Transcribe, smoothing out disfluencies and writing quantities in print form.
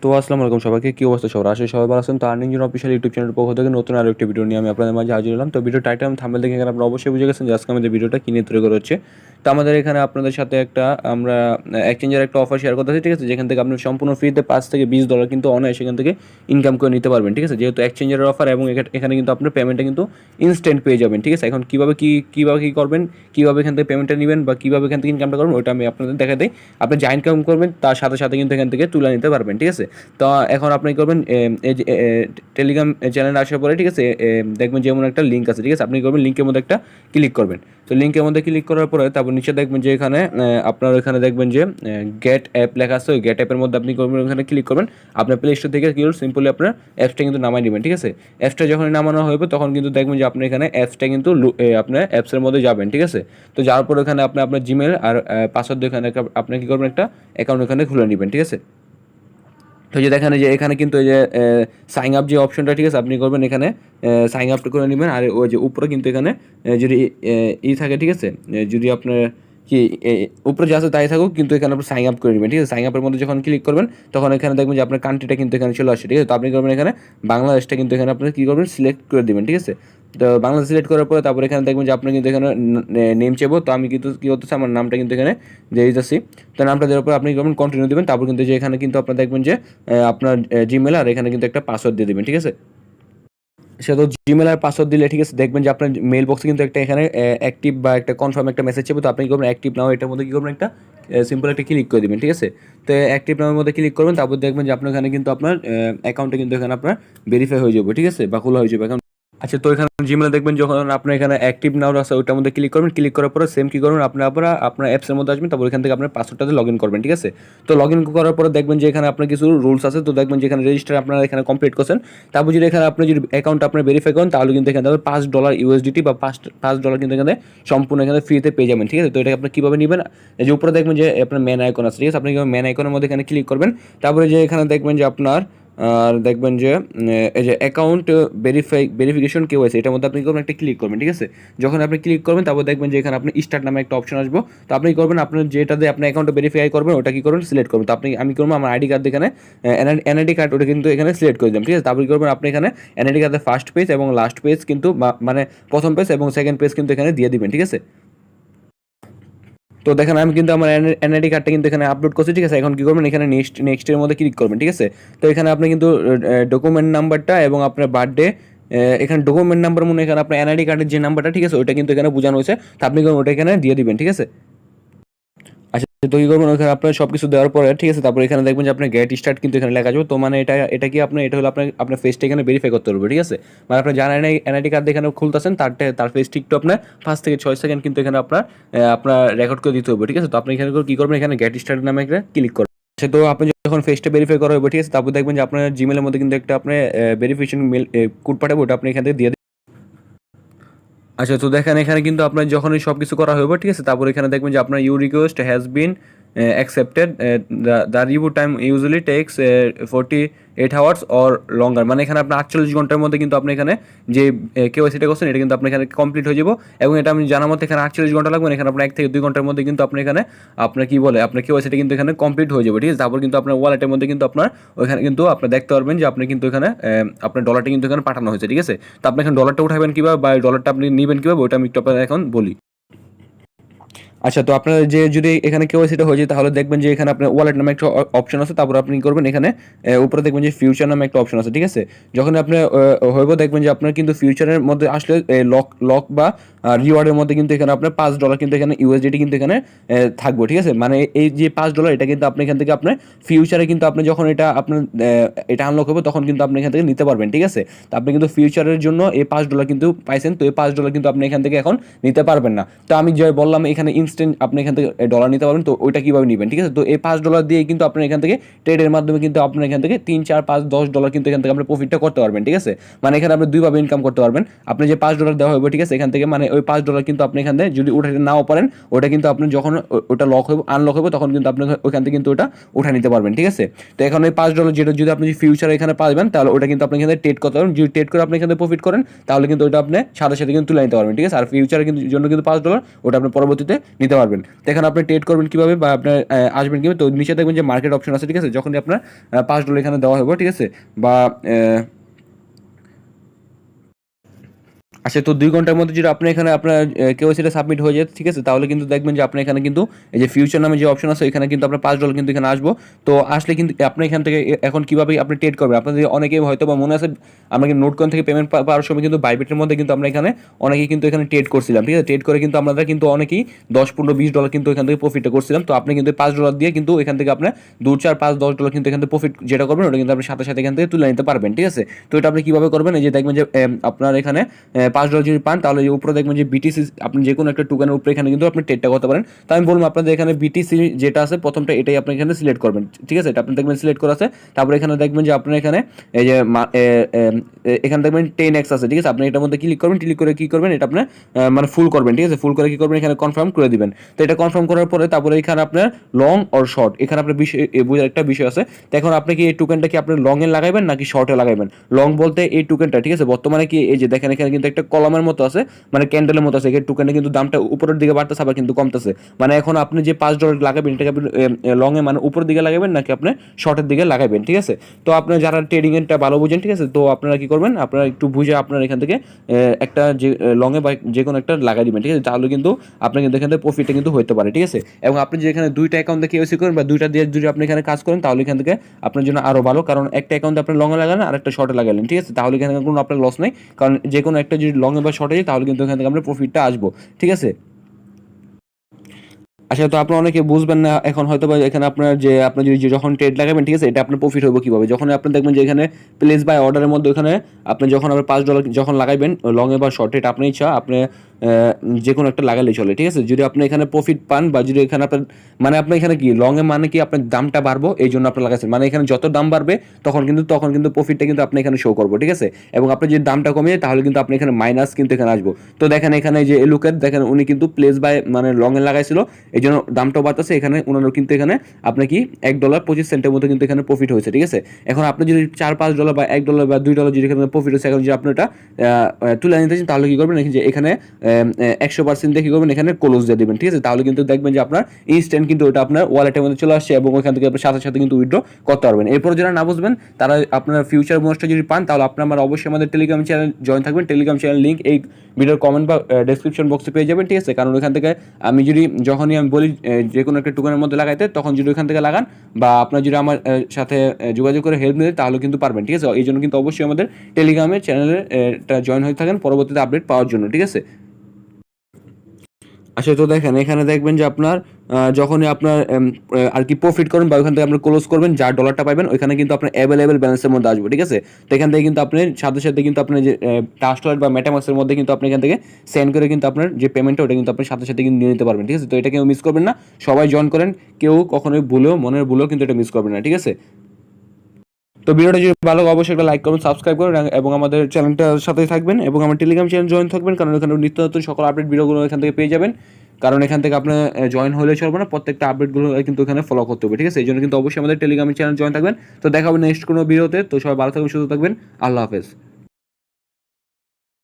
তো আসসালামু আলাইকুম সবাইকে, কি অবস্থা সবার? আসলে সবাই ভালো আছেন। তো আর্নিং জোন অফিসিয়াল ইউটিউব চ্যানেলের পক্ষ থেকে নতুন আরো একটি ভিডিও নিয়ে আমি আপনাদের মাঝে হাজির হলাম। তো ভিডিও টাইটেল এবং থাম্বনেল দেখে এখানে আপনারা অবশ্যই বুঝে গেছেন যে আজকে আমাদের ভিডিওটা কি নিয়ে তৈরি করা হচ্ছে। তো আমাদের এখানে আপনাদের সাথে একটা আমরা এক্সচেঞ্জের একটা অফার শেয়ার করতেছি, ঠিক আছে? যেখান থেকে আপনি সম্পূর্ণ ফ্রিতে $5 থেকে $20 কিন্তু অনায়াসে সেখান থেকে ইনকাম করে নিতে পারবেন, ঠিক আছে? যেহেতু এক্সচেঞ্জের অফার এবং এখানে কিন্তু আপনার পেমেন্টটা কিন্তু ইনস্ট্যান্ট পেয়ে যাবেন, ঠিক আছে? এখন কীভাবে কী করবেন, কীভাবে এখান থেকে পেমেন্টটা নেবেন বা কীভাবে এখান থেকে ইনকামটা করবেন, ওটা আমি আপনাদের দেখা দিই। আপনি যা ইনকাম করবেন তার সাথে সাথে কিন্তু এখান থেকে তুলে নিতে পারবেন, ঠিক আছে? তো এখন আপনি করবেন এই যে টেলিগ্রাম চ্যানেলে আসার পরে, ঠিক আছে, দেখবেন যেমন একটা লিঙ্ক আছে, ঠিক আছে? আপনি করবেন লিঙ্কের মধ্যে একটা ক্লিক করবেন। তো লিঙ্কের মধ্যে ক্লিক করার পরে তারপর নিচে দেখবেন যে এখানে আপনার এখানে দেখবেন যে গেট অ্যাপ লেখা আছে। ওই গেট অ্যাপের মধ্যে আপনি করবেন, ওখানে ক্লিক করবেন। আপনার প্লে স্টোর থেকে কি সিম্পলি আপনার অ্যাপসটা কিন্তু নামাই নেবেন, ঠিক আছে? অ্যাপসটা যখন নামানো হবে তখন কিন্তু দেখবেন যে আপনি এখানে অ্যাপসটা কিন্তু আপনার অ্যাপসের মধ্যে যাবেন, ঠিক আছে? তো যাওয়ার পর এখানে আপনি আপনার জিমেল আর পাসওয়ার্ড এখানে আপনি কী করবেন, একটা অ্যাকাউন্ট এখানে খুলে নেবেন, ঠিক আছে? তো যে দেখেন যে এখানে কিন্তু এই যে সাইন আপ যে অপশনটা, ঠিক আছে, আপনি করবেন এখানে সাইন আপটা করে নেবেন। আর ওই যে উপরে কিন্তু এখানে যদি থাকে, ঠিক আছে, যদি আপনার কি উপরে যা আছে তাই থাকুক, কিন্তু এখানে আপনি সাইন আপ করে নেবেন, ঠিক আছে? সাইন আপের মধ্যে যখন ক্লিক করবেন তখন এখানে দেখবেন যে আপনার কান্ট্রিটা কিন্তু এখানে চলে আসে, ঠিক আছে? তো আপনি করবেন এখানে বাংলাদেশটা কিন্তু এখানে আপনি কী করবেন, সিলেক্ট করে দেবেন, ঠিক আছে? তো বাংলাদেশ সিলেক্ট করার পরে তারপরে এখানে দেখবেন যে আপনি কিন্তু এখানে নেম চাইবো। তো আমি কিন্তু কী করতেছি, আমার নামটা কিন্তু এখানে দিয়ে দিতেছি। তো নামটা দেওয়ার পর আপনি করবেন কন্টিনিউ দেবেন। তারপর কিন্তু যে এখানে কিন্তু আপনার দেখবেন যে আপনার জিমেল আর এখানে কিন্তু একটা পাসওয়ার্ড দিয়ে দেবেন, ঠিক আছে? সে তো জিমেল আর পাসওয়ার্ড দিলে, ঠিক আছে, দেখবেন যে আপনার মেল বক্সে কিন্তু একটা এখানে অ্যাক্টিভ বা একটা কনফার্ম একটা মেসেজ চাইবে। তো আপনি কী করবেন, অ্যাক্টিভ নাও এটার মধ্যে কী করবেন, একটা সিম্পল একটা ক্লিক করে দেবেন, ঠিক আছে? তো অ্যাক্টিভ নামের মধ্যে ক্লিক করবেন। তারপর দেখবেন যে আপনার এখানে কিন্তু আপনার অ্যাকাউন্টটা কিন্তু এখানে আপনার ভেরিফাই হয়ে যাবে, ঠিক আছে, বা খোলা হয়ে যাবে অ্যাকাউন্ট। আচ্ছা, তো এখানে জিমেলে দেখবেন যখন আপনার এখানে অ্যাক্টিভ নাও আছে ওইটার মধ্যে ক্লিক করবেন। ক্লিক করার পরে সেম কী করবেন, আপনার অ্যাপসের মধ্যে আসবেন। তারপর এখান থেকে আপনার পাসওয়ার্ডটাতে লগ ইন করবেন, ঠিক আছে? তো লগ ইন করার পরে দেখবেন যে এখানে আপনার কিছু রুলস আছে। তো দেখবেন যে এখানে রেজিস্টার আপনারা এখানে কমপ্লিট করছেন। তারপর যদি এখানে আপনি যদি অ্যাকাউন্ট আপনার ভেরিফাই করেন তাহলে কিন্তু এখানে $5 ইউএসডিটি বা $5 কিন্তু এখানে সম্পূর্ণ এখানে ফ্রিতে পেয়ে যাবেন, ঠিক আছে? তো এটা আপনি কীভাবে নেবেন, এই যে উপরে দেখবেন যে আপনার ম্যান আইকন আছে, ঠিক আছে? আপনি ম্যান আইকনের মধ্যে এখানে ক্লিক করবেন। তারপরে যে এখানে দেখবেন যে আপনার আর দেখবেন যে এই যে অ্যাকাউন্ট ভেরিফিকেশন কেওয়াইসি, এটার মধ্যে আপনি করবেন একটা ক্লিক করবেন, ঠিক আছে? যখন আপনি ক্লিক করবেন তারপর দেখবেন যে এখানে আপনি স্টার্ট নামে একটা অপশন আসবো। তো আপনি করবেন আপনার যেটা দিয়ে আপনি অ্যাকাউন্টটা ভেরিফাই করবেন ওটা কি করবেন, সিলেক্ট করবেন। তো আমি করবো আমার আইডি কার্ড, এখানে এনআইডি কার্ড ওটা কিন্তু এখানে সিলেক্ট করে দিলাম, ঠিক আছে? তারপর কি করবেন, আপনি এখানে এনআইডি কার্ডের ফার্স্ট পেজ এবং লাস্ট পেজ কিন্তু মানে প্রথম পেজ এবং সেকেন্ড পেজ কিন্তু এখানে দিয়ে দিবেন, ঠিক আছে? তো দেখেন আমি কিন্তু আমার এনআইডি কার্ডটা কিন্তু এখানে আপলোড করছি, ঠিক আছে? এখন কী করবেন, এখানে নেক্সটের মধ্যে ক্লিক করবেন, ঠিক আছে? তো এখানে আপনি কিন্তু ডকুমেন্ট নাম্বারটা এবং আপনার বার্থডে, এখানে ডকুমেন্ট নাম্বার মনে এখানে আপনার এনআইডি কার্ডের যে নাম্বারটা, ঠিক আছে, ওইটা কিন্তু এখানে বোঝানো হয়েছে। তো আপনি ওটা এখানে দিয়ে দিবেন, ঠিক আছে? আচ্ছা, তো কী করবেন, ওখানে আপনার সব কিছু দেওয়ার পরে, ঠিক আছে, তারপর এখানে দেখবেন যে আপনার গেট স্টার্ট কিন্তু এখানে লেখা যাবে। তো মানে এটা কি আপনার, এটা হলো আপনার ফেসটা এখানে ভেরিফাই করতে হবে, ঠিক আছে? মানে আপনার যারা এনআইডি কার্ড এখানে খুলতেছেন তার ফেসটি একটু আপনার 5 থেকে 6 সেকেন্ড কিন্তু এখানে আপনার রেকর্ড করে দিতে হবে, ঠিক আছে? তো আপনি এখানে কী করবেন, এখানে গেট স্টার্ট নামে একটা ক্লিক করবেন। আচ্ছা, তো আপনি যখন ফেসটা ভেরিফাই করা হবে, ঠিক আছে, তারপর দেখবেন যে আপনার জিমেলের মধ্যে কিন্তু একটা আপনার ভেরিফিকেশন মেল কোড পাঠাবো, ওটা আপনি এখান থেকে দিয়ে। আচ্ছা, তো দেখেন এখানে কিন্তু আপনার যখনই সব কিছু করা হবে, ঠিক আছে, তারপর এখানে দেখবেন যে আপনার your request has been accepted, the review time usually takes 48 hours or longer. মানে এখানে আপনার 48 ঘন্টার মধ্যে কিন্তু আপনি এখানে যে কেওয়াইসিটা করছেন এটা কিন্তু আপনার এখানে কমপ্লিট হয়ে যাব। এবং এটা আমি জানার মতো এখানে 48 ঘন্টা লাগবে না, এখানে আপনার 1 থেকে 2 ঘন্টার মধ্যে কিন্তু আপনি এখানে আপনার কী বলে আপনার কেওয়াইসিটা কিন্তু এখানে কমপ্লিট হয়ে যাবে, ঠিক আছে? তারপর কিন্তু আপনার ওয়ালেটের মধ্যে কিন্তু আপনার ওইখানে কিন্তু আপনি দেখতে পারবেন যে আপনি কিন্তু এখানে আপনার ডলারটা কিন্তু এখানে পাঠানো হয়েছে, ঠিক আছে? তো আপনি এখানে ডলারটা উঠাবেন কীভাবে বা ডলারটা আপনি নেবেন কীভাবে, ওটা আমি একটু আপনার এখন বলি। আচ্ছা, তো আপনার যে যদি এখানে কেওয়াইসিটা হয়ে যায় তাহলে দেখবেন যে এখানে আপনার ওয়ালেট নামে একটা অপশন আছে। তারপর আপনি করবেন এখানে উপরে দেখবেন যে ফিউচার নামে একটা অপশন আছে, ঠিক আছে? যখন আপনি হইব দেখবেন যে আপনার কিন্তু ফিউচারের মধ্যে আসলে লক বা রিওয়ার্ডের মধ্যে কিন্তু এখানে আপনার $5 কিন্তু এখানে ইউএসডিটি কিন্তু এখানে থাকবে, ঠিক আছে? মানে এই যে $5 এটা কিন্তু আপনি এখান থেকে আপনার ফিউচারে কিন্তু আপনি যখন এটা আনলক হবে তখন কিন্তু আপনি এখান থেকে নিতে পারবেন, ঠিক আছে? তো আপনি কিন্তু ফিউচারের জন্য এই $5 কিন্তু পাইছেন। তো এই $5 কিন্তু আপনি এখান থেকে এখন নিতে পারবেন না। তো আমি যে বললাম এখানে ইনস্ট্যান্ট আপনি এখান থেকে ডলার নিতে পারবেন। তো ওইটা কীভাবে নেবেন, ঠিক আছে? তো এই $5 দিয়ে কিন্তু আপনার এখান থেকে ট্রেডের মাধ্যমে কিন্তু আপনার এখান থেকে 3, 4, 5, $10 কিন্তু এখান থেকে আপনি প্রফিটটা করতে পারবেন, ঠিক আছে? মানে এখানে আপনি দুইভাবে ইনকাম করতে পারবেন। আপনি যে $5 দেওয়া হবে, ঠিক আছে, এখান থেকে মানে ওই $5 কিন্তু আপনি এখান থেকে যদি উঠাতে নাও পারেন, ওটা কিন্তু আপনি যখন ওটা লক হবে আনলক হবে তখন কিন্তু আপনি ওইখান থেকে কিন্তু ওটা উঠা নিতে পারবেন, ঠিক আছে। তো এখন ওই $5 যেটা যদি আপনি ফিউচারে এখানে পাবেন তাহলে ওটা কিন্তু আপনি এখানে ট্রেড করতে পারবেন। যদি ট্রেড করে আপনি এখানে প্রফিট করেন তাহলে কিন্তু ওটা আপনি সাথে সাথে কিন্তু তুলে নিতে পারবেন, ঠিক আছে। আর ফিউচারে কিন্তু জন্য কিন্তু $5 ওটা আপনি পরবর্তীতে নিতে পারবেন। তো এখন আপনি ট্রেড করবেন কীভাবে বা আপনার আসবেন কীভাবে, তো নিচে দেখবেন যে মার্কেট অপশন আছে, ঠিক আছে। যখন আপনার $5 এখানে দেওয়া হবে, ঠিক আছে, বা আচ্ছা, তো 2 ঘন্টার মধ্যে যদি আপনি এখানে আপনার কেওয়াইসিটা সাবমিট হয়ে যায়, ঠিক আছে, তাহলে কিন্তু দেখবেন যে আপনি এখানে কিন্তু এই যে ফিউচার নামে যে অপশন আছে এখানে কিন্তু আপনার $5 কিন্তু এখানে আসবো। তো আসলে কিন্তু আপনি এখান থেকে এখন কীভাবে আপনি ট্রেড করবেন, আপনাদের অনেকেই হয়তো বা মনে আছে আমরা কিন্তু নোট কয়েন থেকে পেমেন্ট পাওয়ার সময় কিন্তু বাইবিটের মধ্যে কিন্তু আমরা এখানে অনেকেই কিন্তু এখানে ট্রেড করছিলাম, ঠিক আছে। ট্রেড করে কিন্তু আমরা কিন্তু অনেকেই $10, $15, $20 কিন্তু এখান থেকে প্রফিটটা করছিলাম। তো আপনি কিন্তু $5 দিয়ে কিন্তু এখান থেকে আপনার 2, 4, 5, $10 কিন্তু এখান থেকে প্রফিট যেটা করবেন ওটা কিন্তু আপনি সাথে সাথে এখান থেকে তুলে নিতে পারবেন, ঠিক আছে। তো এটা আপনি কীভাবে করবেন, এই যে দেখবেন যে আপনার এখানে $5 যদি পান তাহলে উপরে দেখবেন যে বিটিসি, আপনি যে কোনো একটা টোকেনের উপরে এখানে কিন্তু আপনি ট্রেডটা করতে পারেন। তো আমি বলবো আপনাদের এখানে বিটিসি যেটা আছে প্রথমটা এটাই আপনি এখানে সিলেক্ট করবেন, ঠিক আছে। এটা আপনি দেখবেন সিলেক্ট করা আছে। তারপরে এখানে দেখবেন যে আপনার এখানে এই যে এখানে দেখবেন 10x আছে, ঠিক আছে। আপনি এটার মধ্যে ক্লিক করবেন, ক্লিক করে কী করবেন এটা আপনার মানে ফুল করবেন, ঠিক আছে। ফুল করে কী করবেন এখানে কনফার্ম করে দিবেন। তো এটা কনফার্ম করার পরে তারপরে এখানে আপনার লং অর শর্ট এখানে আপনার বিষয় বোঝার একটা বিষয় আছে। তো এখন আপনি কি এই টোকেনটা কি আপনি লং এ লাগাবেন নাকি শর্টে লাগাবেন। লং বলতে এই টোকেনটা, ঠিক আছে, বর্তমানে কি এই যে দেখেন এখানে কিন্তু একটা কলমের মতো আছে, মানে ক্যান্ডেলের মতো আছে। এই টোকেনে কিন্তু দামটা উপরের দিকে বাড়তেছে আবার কিন্তু কমতেছে। মানে এখন আপনি যে $5 লাগাবেন এটাকে আপনি লং এ মানে উপরের দিকে লাগাবেন নাকি আপনি শর্টের দিকে লাগাবেন, ঠিক আছে। তো আপনারা যারা ট্রেডিং এরটা ভালো বুঝেন, ঠিক আছে, তো আপনারা কি করবেন, আপনারা একটু বুঝে আপনারা এখান থেকে একটা যে লং এ বা যে কোনো একটা লাগাই দিবেন, ঠিক আছে। তাহলে কিন্তু আপনার কিন্তু এখান থেকে প্রফিটটা কিন্তু হতে পারে, ঠিক আছে। এবং আপনি যে এখানে 2টা অ্যাকাউন্ট দিয়ে কেওয়াইসি করেন বা 2টা দিয়ে যদি আপনি এখানে কাজ করেন তাহলে এখান থেকে আপনার জন্য আরও ভালো, কারণ একটা অ্যাকাউন্টে আপনি লং এ লাগালেন আর একটা শর্টে লাগালেন, ঠিক আছে। তাহলে এখানে কোনো আপনার লস নেই, কারণ যে কোনো একটা যদি লং এ বা শর্টে যায় তাহলে কিন্তু এখান থেকে আপনার প্রফিটটা আসবো, ঠিক আছে। আচ্ছা, তো আপনারা অনেকে বুঝবেন না এখন হয়তো বা এখানে আপনার যে আপনি যদি যখন ট্রেড লাগাবেন, ঠিক আছে, এটা আপনার প্রফিট হবে কীভাবে, যখন আপনি দেখবেন যে এখানে প্লেস বাই অর্ডারের মধ্যে ওখানে আপনি যখন আপনার $5 যখন লাগাইবেন লংয়ে বা শর্টে, এটা আপনার ইচ্ছা, আপনি যে কোনো একটা লাগালেই চলে, ঠিক আছে। যদি আপনি এখানে প্রফিট পান বা যদি এখানে আপনার মানে আপনি এখানে কি লংয়ে মানে কি আপনার দামটা বাড়বো এই জন্য আপনি লাগাচ্ছেন, মানে এখানে যত দাম বাড়বে তখন কিন্তু প্রফিটটা কিন্তু আপনি এখানে শো করবো, ঠিক আছে। এবং আপনি যদি দামটা কমিয়ে তাহলে কিন্তু আপনি এখানে মাইনাস কিন্তু এখানে আসবো। তো দেখেন এখানে যে লুকের দেখেন উনি কিন্তু প্লেস বাই মানে লংয়ে লাগাইছিল এই জন্য দামটাও বাড়তেছে। এখানে ওনারও কিন্তু এখানে আপনি কি $1.25 মতো কিন্তু এখানে প্রফিট হয়েছে, ঠিক আছে। এখন আপনি যদি $4-5 বা $1 বা $2 যদি এখানে প্রফিট হচ্ছে, এখন যদি আপনি এটা তুলে নিতে চান তাহলে কি করবেন, যে এখানে 100% দিয়ে কী করবেন এখানে ক্লোজ দিয়ে দেবেন, ঠিক আছে। তাহলে কিন্তু দেখবেন যে আপনার ইনস্ট্যান্ট কিন্তু ওটা আপনার ওয়ালেটের মধ্যে চলে আসছে এবং ওইখান থেকে আপনি সাথে সাথে কিন্তু উইথড্র করতে পারবেন। এরপর যারা না বুঝবেন তারা আপনার ফিউচার বোনাসটা যদি পান তাহলে আপনার অবশ্যই আমাদের টেলিগ্রাম চ্যানেল জয়েন থাকবেন। টেলিগ্রাম চ্যানেল লিঙ্ক এই ভিডিওর কমেন্ট বা ডেসক্রিপশন বক্সে পেয়ে যাবেন, ঠিক আছে। কারণ ওইখান থেকে আমি যখনই আমি বলি যে কোনো একটা টোকেনের মধ্যে লাগাইতে, তখন যদি ওইখান থেকে লাগান বা আপনার যদি আমার সাথে যোগাযোগ করে হেল্প নিতে তাহলে কিন্তু পারবেন, ঠিক আছে। এই জন্য কিন্তু অবশ্যই আমাদের টেলিগ্রামের চ্যানেলে জয়েন হয়ে থাকেন পরবর্তীতে আপডেট পাওয়ার জন্য, ঠিক আছে। আচ্ছা, তো দেখেন এখানে দেখবেন যে আপনার যখনই আপনার আর কি প্রফিট করবেন বা ওইখান থেকে আপনি ক্লোজ করবেন যার ডলারটা পাবেন ওইখানে কিন্তু আপনার অ্যাভেলেবেল ব্যালেন্সের মধ্যে আসবে, ঠিক আছে। তো এখান থেকে কিন্তু আপনি সাথে সাথে কিন্তু আপনার যে ট্রাস্ট ওয়ালেট বা মেটামাক্সের মধ্যে কিন্তু আপনি এখান থেকে সেন্ড করে কিন্তু আপনার যে পেমেন্টটা ওটা কিন্তু আপনি সাথে সাথে কিন্তু নিয়ে নিতে পারবেন, ঠিক আছে। তো এটা কেউ মিস করবেন না, সবাই জয়েন করেন, কেউ কখনোই মনের ভুলেও কিন্তু এটা মিস করবেন না, ঠিক আছে। তো ভিডিওটা যদি ভালো অবশ্যই একটা লাইক করবেন, সাবস্ক্রাইব করবেন এবং আমাদের চ্যানেলটার সাথেই থাকবেন এবং আমার টেলিগ্রাম চ্যানেল জয়েন থাকবেন, কারণ এখানে নিত্য নতুন সকল আপডেট ভিডিওগুলো এখান থেকে পেয়ে যাবেন। কারণ এখান থেকে আপনার জয়েন হলে চলবে না, প্রত্যেকটা আপডেটগুলো কিন্তু এখানে ফলো করতে হবে, ঠিক আছে। এই জন্য কিন্তু অবশ্যই আমাদের টেলিগ্রাম চ্যানেল জয়েন থাকবেন। তো দেখা হবে নেক্সট কোনো ভিডিওতে। তো সবাই ভালো থাকবেন, সুস্থ থাকবেন, আল্লাহ হাফেজ।